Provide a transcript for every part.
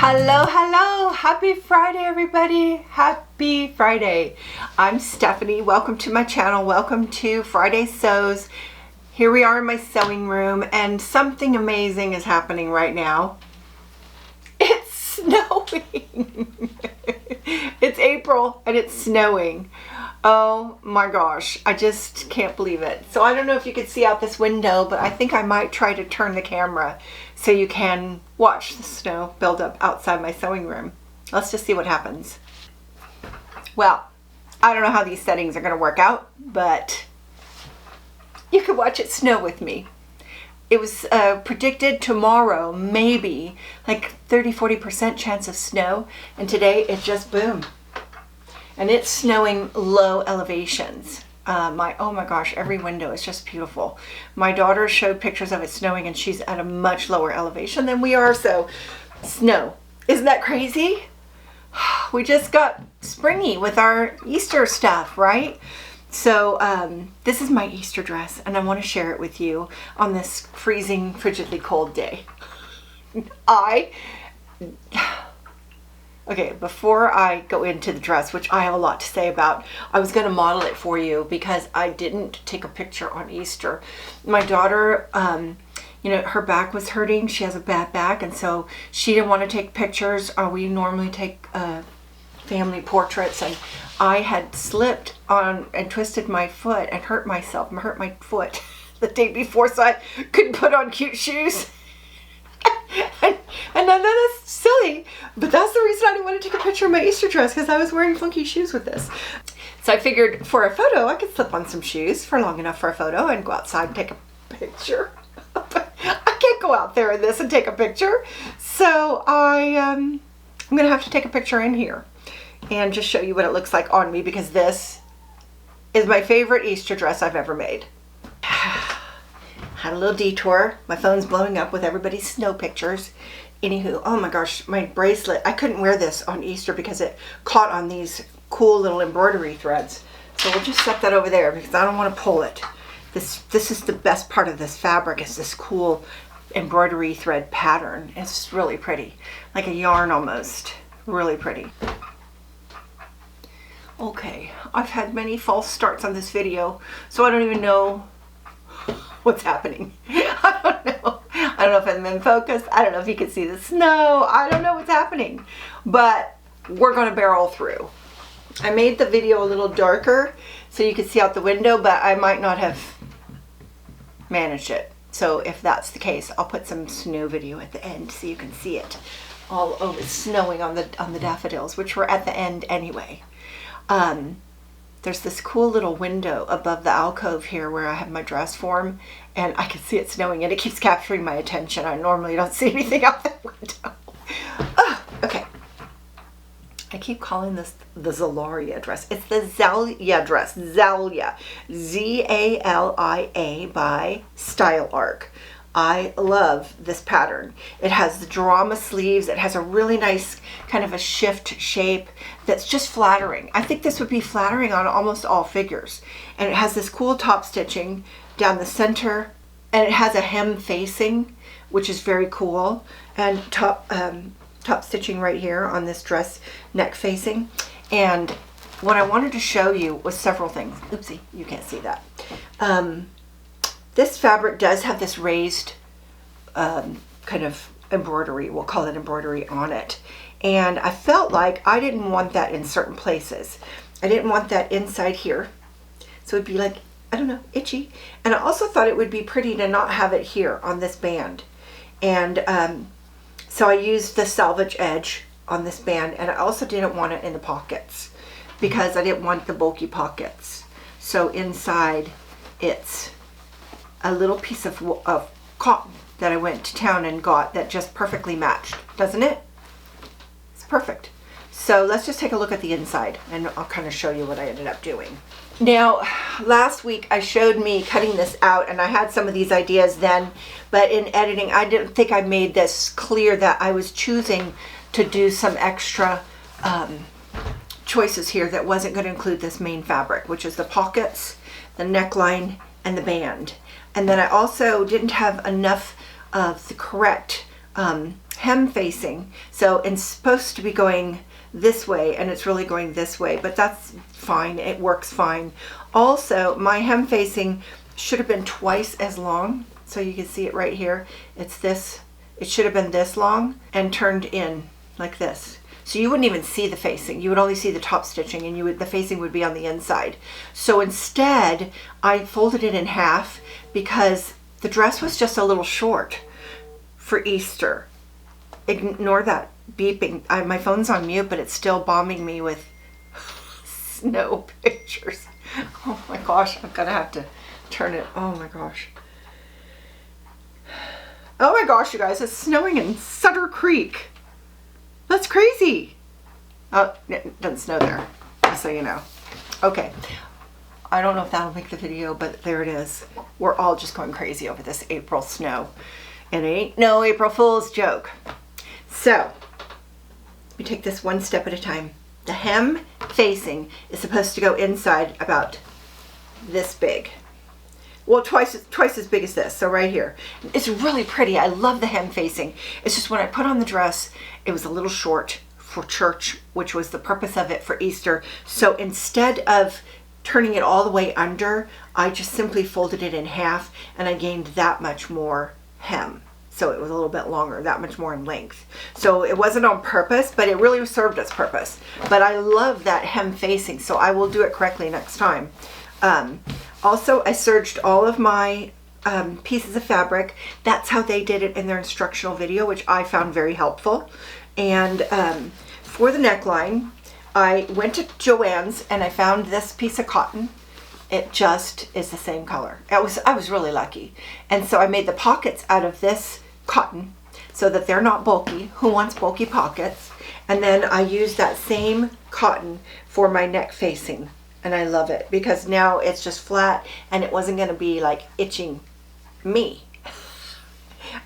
Hello, hello. Happy Friday, everybody. Happy Friday. I'm Stephanie. Welcome to my channel. Welcome to Friday Sews. Here we are in my sewing room and something amazing is happening right now. It's snowing. It's April and it's snowing. Oh my gosh, I just can't believe it. So I don't know if you could see out this window, but I think I might try to turn the camera so you can watch the snow build up outside my sewing room. Let's just see what happens. Well, I don't know how these settings are going to work out, but you can watch it snow with me. It was predicted tomorrow, maybe like 30-40% chance of snow, and today it just boom. And it's snowing low elevations. Oh my gosh, every window is just beautiful. My daughter showed pictures of it snowing and she's at a much lower elevation than we are, so snow. Isn't that crazy? We just got springy with our Easter stuff, right? So this is my Easter dress and I want to share it with you on this freezing, frigidly cold day. Okay, before I go into the dress, which I have a lot to say about, I was going to model it for you because I didn't take a picture on Easter. My daughter, her back was hurting. She has a bad back, and so she didn't want to take pictures. We normally take family portraits, and I had slipped on and twisted my foot and hurt myself, hurt my foot the day before, so I couldn't put on cute shoes. And I know that's silly, but that's the reason I didn't want to take a picture of my Easter dress, because I was wearing funky shoes with this. So I figured for a photo, I could slip on some shoes for long enough for a photo and go outside and take a picture. But I can't go out there in this and take a picture. So I'm going to have to take a picture in here and just show you what it looks like on me, because this is my favorite Easter dress I've ever made. Had a little detour. My phone's blowing up with everybody's snow pictures. Anywho, oh my gosh, my bracelet. I couldn't wear this on Easter because it caught on these cool little embroidery threads. So we'll just set that over there because I don't want to pull it. This is the best part of this fabric, is this cool embroidery thread pattern. It's really pretty. Like a yarn almost. Really pretty. Okay, I've had many false starts on this video, so I don't even know what's happening. I don't know. I don't know if I'm in focus. I don't know if you can see the snow. I don't know what's happening, but we're going to barrel through. I made the video a little darker so you could see out the window, but I might not have managed it. So if that's the case, I'll put some snow video at the end so you can see it all over, snowing on the daffodils, which were at the end anyway. There's this cool little window above the alcove here where I have my dress form, and I can see it snowing and it keeps capturing my attention. I normally don't see anything out that window. Oh, okay. I keep calling this the Zalia dress. It's the Zalia dress. Zalia. Z-A-L-I-A by Style Arc. I love this pattern. It has the drama sleeves. It has a really nice kind of a shift shape that's just flattering. I think this would be flattering on almost all figures. And it has this cool top stitching down the center, and it has a hem facing, which is very cool, and top stitching right here on this dress neck facing. And what I wanted to show you was several things. Oopsie, you can't see that. This fabric does have this raised kind of embroidery, we'll call it embroidery, on it. And I felt like I didn't want that in certain places. I didn't want that inside here. So it'd be like, I don't know, itchy. And I also thought it would be pretty to not have it here on this band. And so I used the selvage edge on this band, and I also didn't want it in the pockets because I didn't want the bulky pockets. So inside it's a little piece of cotton that I went to town and got that just perfectly matched, doesn't it? It's perfect. So let's just take a look at the inside and I'll kind of show you what I ended up doing. Now, last week I showed me cutting this out, and I had some of these ideas then, but in editing I didn't think I made this clear that I was choosing to do some extra choices here that wasn't going to include this main fabric, which is the pockets, the neckline, and the band. And then I also didn't have enough of the correct hem facing. So it's supposed to be going this way and it's really going this way, but that's fine. It works fine. Also, my hem facing should have been twice as long. So you can see it right here. It's this, it should have been this long and turned in like this. So you wouldn't even see the facing. You would only see the top stitching, and the facing would be on the inside. So instead, I folded it in half because the dress was just a little short for Easter. Ignore that beeping. My phone's on mute, but it's still bombing me with snow pictures. Oh my gosh, I'm gonna have to turn it. Oh my gosh. Oh my gosh, you guys, it's snowing in Sutter Creek. That's crazy. Oh, it doesn't snow there, just so you know. Okay, I don't know if that'll make the video, but there it is. We're all just going crazy over this April snow. And it ain't no April Fool's joke. So, we take this one step at a time. The hem facing is supposed to go inside about this big. Well, twice as big as this, so right here. It's really pretty. I love the hem facing. It's just when I put on the dress, it was a little short for church, which was the purpose of it for Easter. So instead of turning it all the way under, I just simply folded it in half and I gained that much more hem. So it was a little bit longer, that much more in length. So it wasn't on purpose, but it really served its purpose. But I love that hem facing, so I will do it correctly next time. Also, I serged all of my pieces of fabric. That's how they did it in their instructional video, which I found very helpful. And for the neckline, I went to Joann's and I found this piece of cotton. It just is the same color. I was really lucky. And so I made the pockets out of this cotton so that they're not bulky. Who wants bulky pockets? And then I used that same cotton for my neck facing. And I love it because now it's just flat and it wasn't going to be like itching me.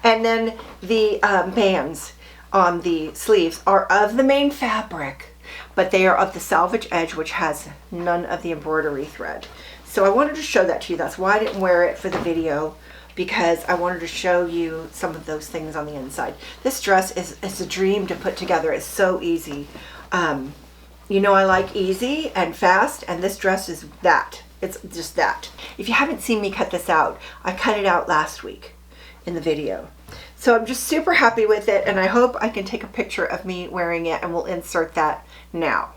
And then the bands on the sleeves are of the main fabric, but they are of the selvage edge, which has none of the embroidery thread. So I wanted to show that to you. That's why I didn't wear it for the video, because I wanted to show you some of those things on the inside. This dress is a dream to put together. It's so easy. You know I like easy and fast, and this dress is that. It's just that. If you haven't seen me cut this out, I cut it out last week in the video. So I'm just super happy with it, and I hope I can take a picture of me wearing it, and we'll insert that now.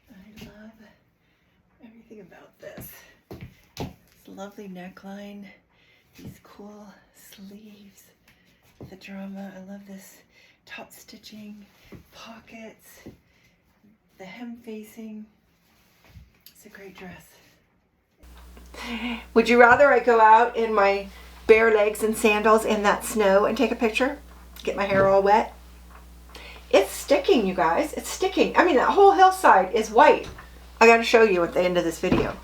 I love everything about this. Lovely neckline, these cool sleeves, the drama. I love this top stitching, pockets, the hem facing. It's a great dress. Would you rather I go out in my bare legs and sandals in that snow and take a picture? Get my hair all wet? It's sticking, you guys. It's sticking. I mean, that whole hillside is white. I got to show you at the end of this video.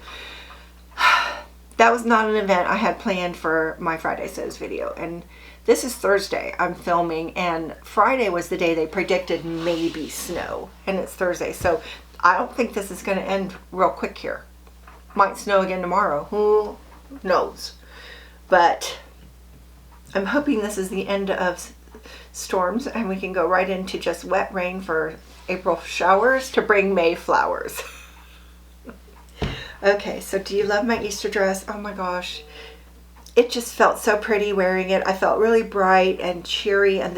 That was not an event I had planned for my Friday Sews video. And this is Thursday I'm filming, and Friday was the day they predicted maybe snow, and it's Thursday. So I don't think this is going to end real quick here. Might snow again tomorrow. Who knows? But I'm hoping this is the end of storms and we can go right into just wet rain for April showers to bring May flowers. Okay, so do you love my Easter dress? Oh my gosh. It just felt so pretty wearing it. I felt really bright and cheery. And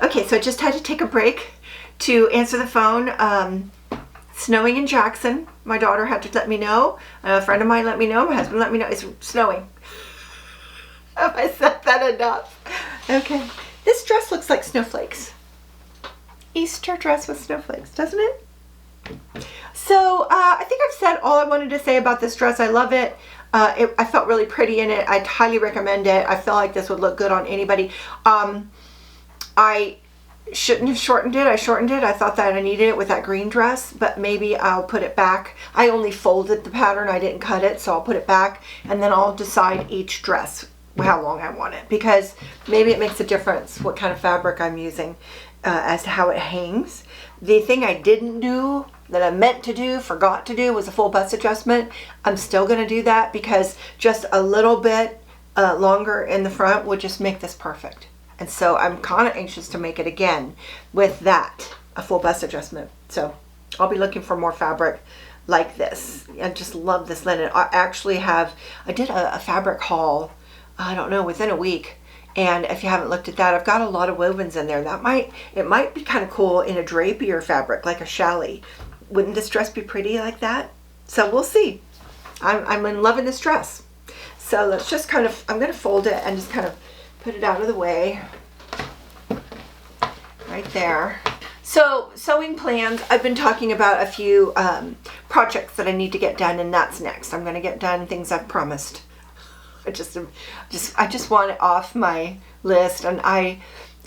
okay, so I just had to take a break to answer the phone. Snowing in Jackson. My daughter had to let me know. A friend of mine let me know. My husband let me know. It's snowing. Have I said that enough? Okay. This dress looks like snowflakes. Easter dress with snowflakes, doesn't it? So I think I've said all I wanted to say about this dress. I love it. I felt really pretty in it. I'd highly recommend it. I feel like this would look good on anybody. I shouldn't have shortened it. I shortened it. I thought that I needed it with that green dress, but maybe I'll put it back. I only folded the pattern. I didn't cut it, so I'll put it back, and then I'll decide each dress how long I want it, because maybe it makes a difference what kind of fabric I'm using. as to how it hangs. The thing I didn't do that I meant to do, forgot to do, was a full bust adjustment. I'm still going to do that because just a little bit longer in the front would just make this perfect. And so I'm kind of anxious to make it again with that, a full bust adjustment. So I'll be looking for more fabric like this. I just love this linen. I did a fabric haul, I don't know, within a week. And if you haven't looked at that, I've got a lot of wovens in there. It might be kind of cool in a drapier fabric, like a challis. Wouldn't this dress be pretty like that? So we'll see. I'm in loving this dress. So let's just I'm going to fold it and just kind of put it out of the way. Right there. So sewing plans, I've been talking about a few projects that I need to get done, and that's next. I'm going to get done things I've promised. I just want it off my list, and I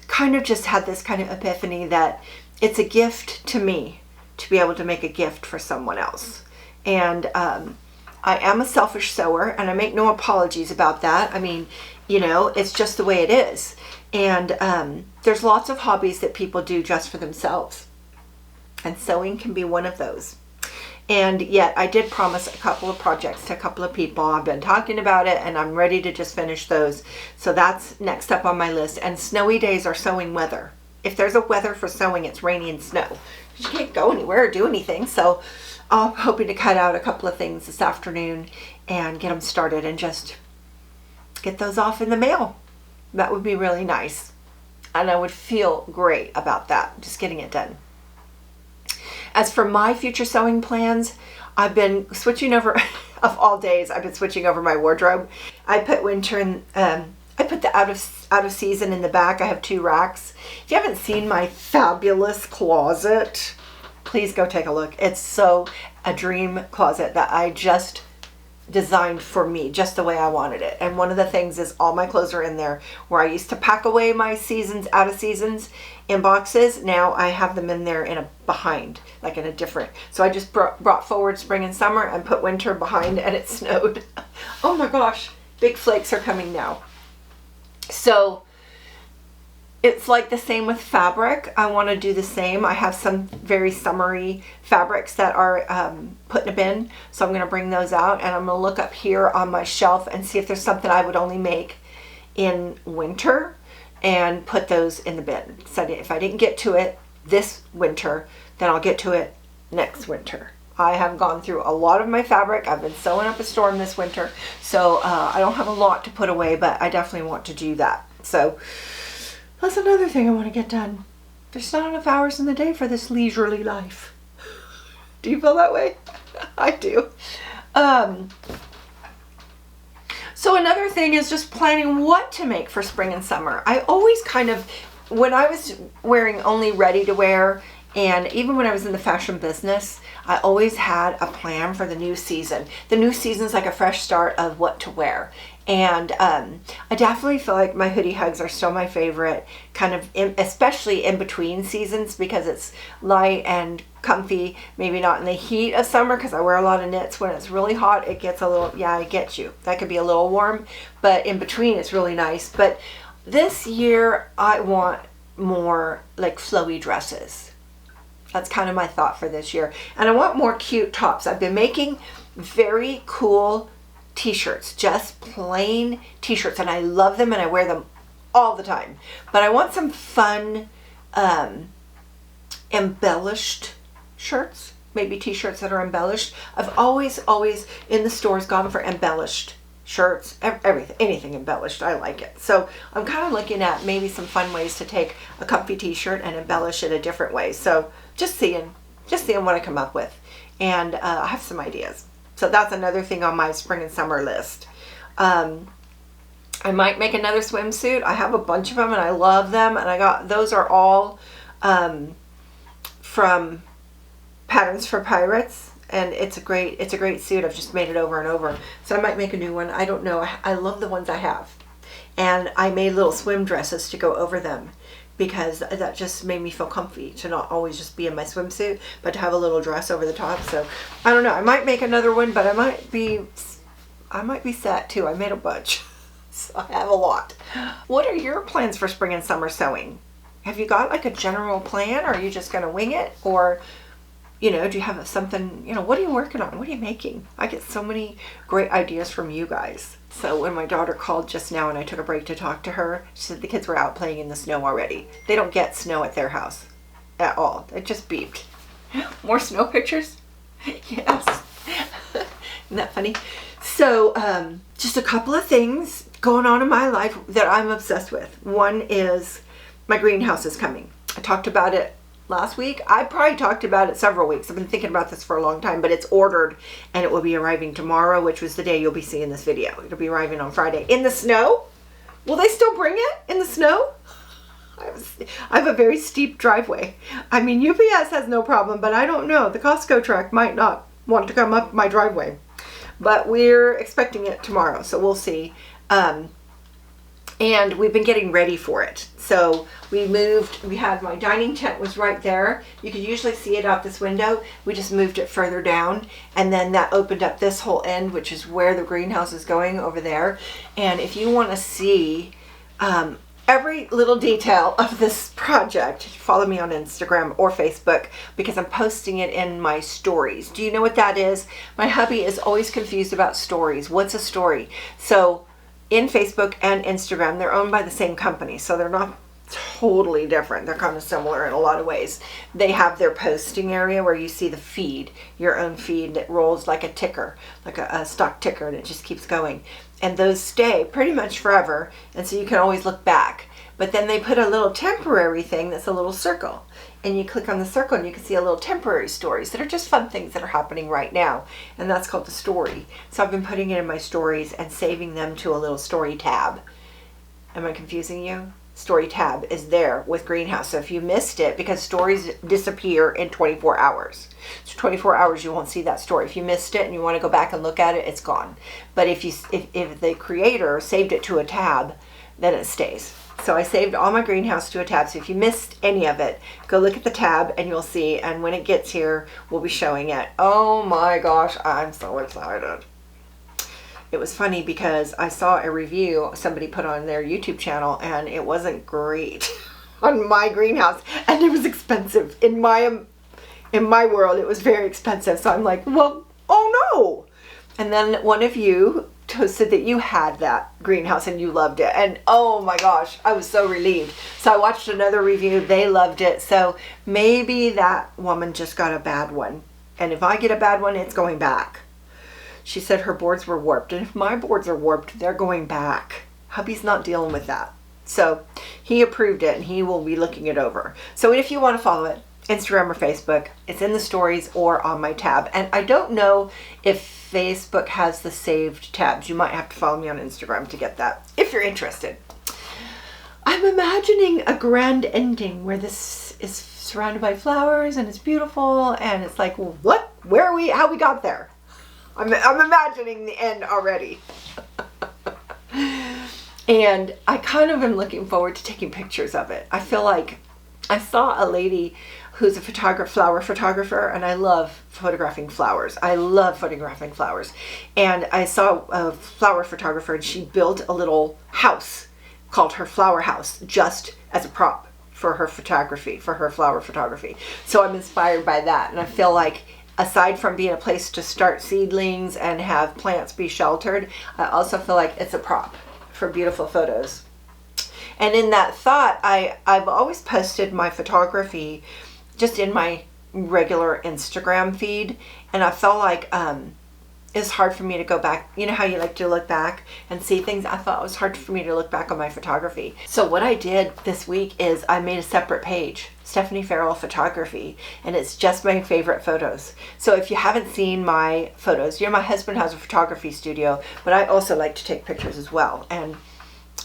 kind of just had this kind of epiphany that it's a gift to me to be able to make a gift for someone else. And I am a selfish sewer, and I make no apologies about that. I mean, you know, it's just the way it is. And there's lots of hobbies that people do just for themselves, and sewing can be one of those. And yet I did promise a couple of projects to a couple of people. I've been talking about it, and I'm ready to just finish those. So that's next up on my list. And snowy days are sewing weather. If there's a weather for sewing, it's rainy and snow. You can't go anywhere or do anything. So I'm hoping to cut out a couple of things this afternoon and get them started and just get those off in the mail. That would be really nice. And I would feel great about that, just getting it done. As for my future sewing plans, I've been switching over, of all days, I've been switching over my wardrobe. I put winter in, I put the out of season in the back. I have 2 racks. If you haven't seen my fabulous closet, please go take a look. It's so a dream closet that I just designed for me, just the way I wanted it. And one of the things is all my clothes are in there. Where I used to pack away my seasons, out of seasons in boxes, now I have them in there in a behind, like in a different. So I just brought forward spring and summer and put winter behind, and it snowed. Oh my gosh, big flakes are coming now. So it's like the same with fabric. I want to do the same. I have some very summery fabrics that are put in a bin, so I'm going to bring those out, and I'm going to look up here on my shelf and see if there's something I would only make in winter and put those in the bin. So if I didn't get to it this winter, then I'll get to it next winter. I have gone through a lot of my fabric. I've been sewing up a storm this winter, so I don't have a lot to put away, but I definitely want to do that. So that's another thing I want to get done. There's not enough hours in the day for this leisurely life. Do you feel that way? I do. So another thing is just planning what to make for spring and summer. I always when I was wearing only ready to wear, and even when I was in the fashion business, I always had a plan for the new season. The new season's like a fresh start of what to wear. And I definitely feel like my hoodie hugs are still my favorite, especially in between seasons, because it's light and comfy. Maybe not in the heat of summer, because I wear a lot of knits. When it's really hot, it gets a little, I get you. That could be a little warm, but in between it's really nice. But this year I want more like flowy dresses. That's kind of my thought for this year. And I want more cute tops. I've been making very cool t-shirts, just plain t-shirts, and I love them and I wear them all the time. But I want some fun embellished shirts, maybe t-shirts that are embellished. I've always in the stores gone for embellished shirts, everything, anything embellished. I like it. So I'm kind of looking at maybe some fun ways to take a comfy t-shirt and embellish it a different way. So just seeing what I come up with, and I have some ideas. So that's another thing on my spring and summer list. I might make another swimsuit. I have a bunch of them and I love them, and those are all from Patterns for Pirates, and it's a great suit. I've just made it over and over. So I might make a new one. I don't know. I love the ones I have, and I made little swim dresses to go over them, because that just made me feel comfy to not always just be in my swimsuit, but to have a little dress over the top. So I don't know, I might make another one, but I might be set too. I made a bunch, so I have a lot. What are your plans for spring and summer sewing? Have you got like a general plan, or are you just going to wing it? Or, you know, do you have something, you know, what are you working on? What are you making? I get so many great ideas from you guys. So when my daughter called just now and I took a break to talk to her, she said the kids were out playing in the snow already. They don't get snow at their house at all. It just beeped. More snow pictures? Yes. Isn't that funny? So just a couple of things going on in my life that I'm obsessed with. One is my greenhouse is coming. I talked about it last week. I probably talked about it several weeks. I've been thinking about this for a long time, but it's ordered and it will be arriving tomorrow, which was the day you'll be seeing this video. It'll be arriving on Friday. In the snow? Will they still bring it in the snow? I have a very steep driveway. I mean, UPS has no problem, but I don't know. The Costco truck might not want to come up my driveway. But we're expecting it tomorrow, so we'll see. And we've been getting ready for it. So we moved, we had my dining tent was right there. You could usually see it out this window. We just moved it further down, and then that opened up this whole end, which is where the greenhouse is going over there. And if you want to see every little detail of this project, follow me on Instagram or Facebook, because I'm posting it in my stories. Do you know what that is? My hubby is always confused about stories. What's a story? So in Facebook and Instagram, they're owned by the same company, so they're not totally different. They're kind of similar in a lot of ways. They have their posting area where you see the feed, your own feed that rolls like a ticker, like a stock ticker, and it just keeps going. And those stay pretty much forever, and so you can always look back. But then they put a little temporary thing that's a little circle, and you click on the circle and you can see a little temporary stories that are just fun things that are happening right now, and that's called the story. So I've been putting it in my stories and saving them to a little story tab. Am I confusing you? Story tab is there with Greenhouse. So if you missed it, because stories disappear in 24 hours. So 24 hours you won't see that story. If you missed it and you want to go back and look at it, it's gone. But if the creator saved it to a tab, then it stays. So I saved all my greenhouse to a tab. So if you missed any of it, go look at the tab and you'll see. And when it gets here, we'll be showing it. Oh my gosh, I'm so excited. It was funny because I saw a review somebody put on their YouTube channel, and it wasn't great on my greenhouse, and it was expensive. In my world, it was very expensive. So I'm like, well, oh no. And then one of you said that you had that greenhouse and you loved it, and oh my gosh, I was so relieved. So I watched another review, they loved it. So maybe that woman just got a bad one, and if I get a bad one, it's going back. She said her boards were warped, and if my boards are warped, they're going back. Hubby's not dealing with that. So he approved it, and he will be looking it over. So if you want to follow it, Instagram or Facebook, it's in the stories or on my tab. And I don't know if Facebook has the saved tabs. You might have to follow me on Instagram to get that, if you're interested. I'm imagining a grand ending where this is surrounded by flowers, and it's beautiful, and it's like, what? Where are we? How we got there? I'm imagining the end already. And I kind of am looking forward to taking pictures of it. I feel like I saw a lady who's a flower photographer, and I love photographing flowers. I love photographing flowers. And I saw a flower photographer, and she built a little house called her flower house just as a prop for her photography, for her flower photography. So I'm inspired by that, and I feel like aside from being a place to start seedlings and have plants be sheltered, I also feel like it's a prop for beautiful photos. And in that thought, I've always posted my photography just in my regular Instagram feed, and I felt like it's hard for me to go back. You know how you like to look back and see things? I thought it was hard for me to look back on my photography. So what I did this week is I made a separate page, Stephanie Farrell Photography, and it's just my favorite photos. So if you haven't seen my photos, my husband has a photography studio, but I also like to take pictures as well. And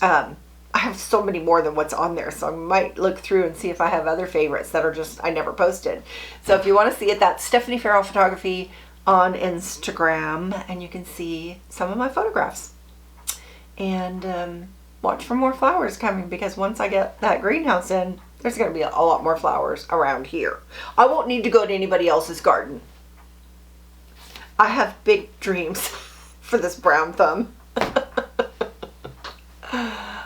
I have so many more than what's on there, so I might look through and see if I have other favorites that are just I never posted. So if you want to see it, that's Stephanie Farrell Photography on Instagram, and you can see some of my photographs. And watch for more flowers coming, because once I get that greenhouse in, there's going to be a lot more flowers around here. I won't need to go to anybody else's garden. I have big dreams for this brown thumb.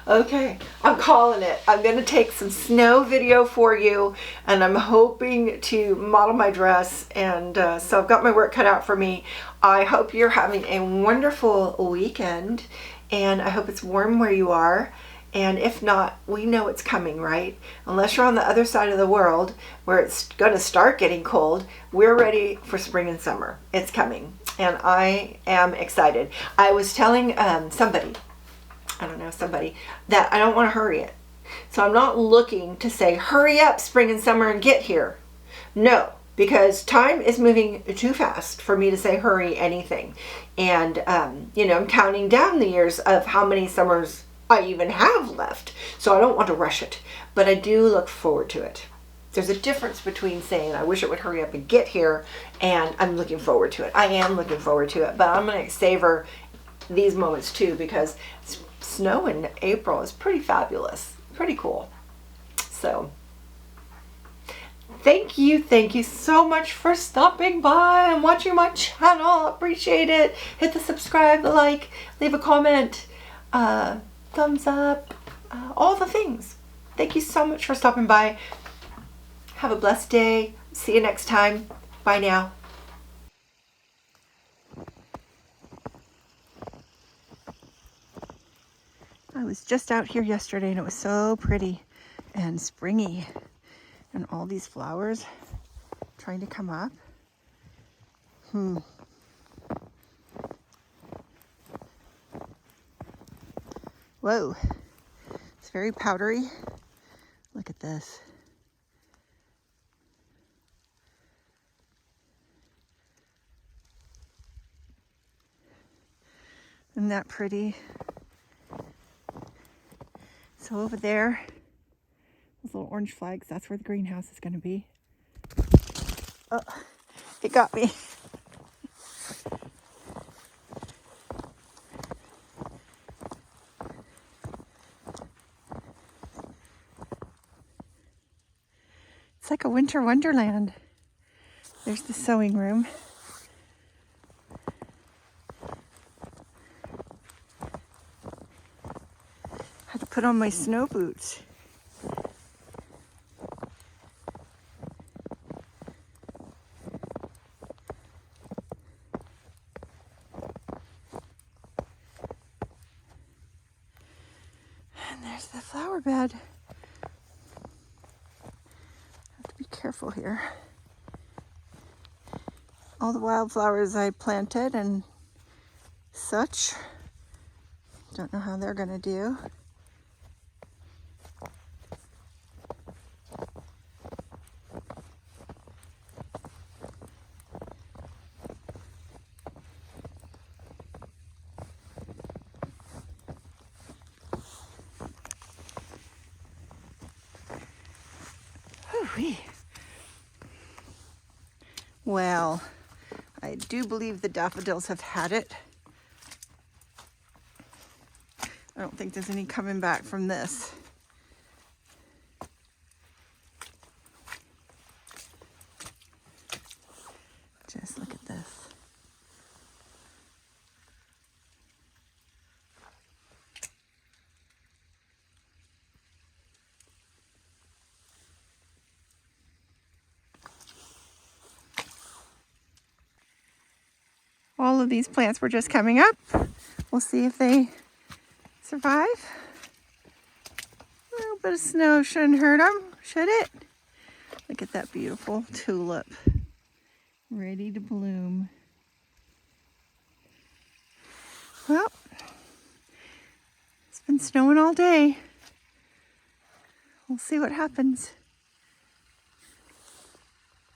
Okay, I'm calling it. I'm going to take some snow video for you, and I'm hoping to model my dress, and so I've got my work cut out for me. I hope you're having a wonderful weekend, and I hope it's warm where you are. And if not, we know it's coming, right? Unless you're on the other side of the world where it's going to start getting cold, we're ready for spring and summer. It's coming, and I am excited. I was telling somebody that I don't want to hurry it. So I'm not looking to say, hurry up, spring and summer, and get here. No, because time is moving too fast for me to say hurry anything. And, I'm counting down the years of how many summers I even have left. So I don't want to rush it, but I do look forward to it. There's a difference between saying I wish it would hurry up and get here and I'm looking forward to it. I am looking forward to it, but I'm going to savor these moments too, because snow in April is pretty fabulous, pretty cool. So thank you so much for stopping by and watching my channel. Appreciate it. Hit the subscribe, the like, leave a comment, thumbs up, all the things. Thank you so much for stopping by. Have a blessed day. See you next time. Bye now. I was just out here yesterday and it was so pretty and springy, and all these flowers trying to come up. Whoa, it's very powdery. Look at this. Isn't that pretty? So over there, those little orange flags, that's where the greenhouse is going to be. Oh, it got me. It's like a winter wonderland. There's the sewing room. Had to put on my snow boots. And there's the flower bed. Have to be careful here. All the wildflowers I planted and such. Don't know how they're gonna do. Whew-wee. Well, I do believe the daffodils have had it. I don't think there's any coming back from this. Just look at this. All of these plants were just coming up. We'll see if they survive. A little bit of snow shouldn't hurt them, should it? Look at that beautiful tulip, ready to bloom. Well, it's been snowing all day. We'll see what happens.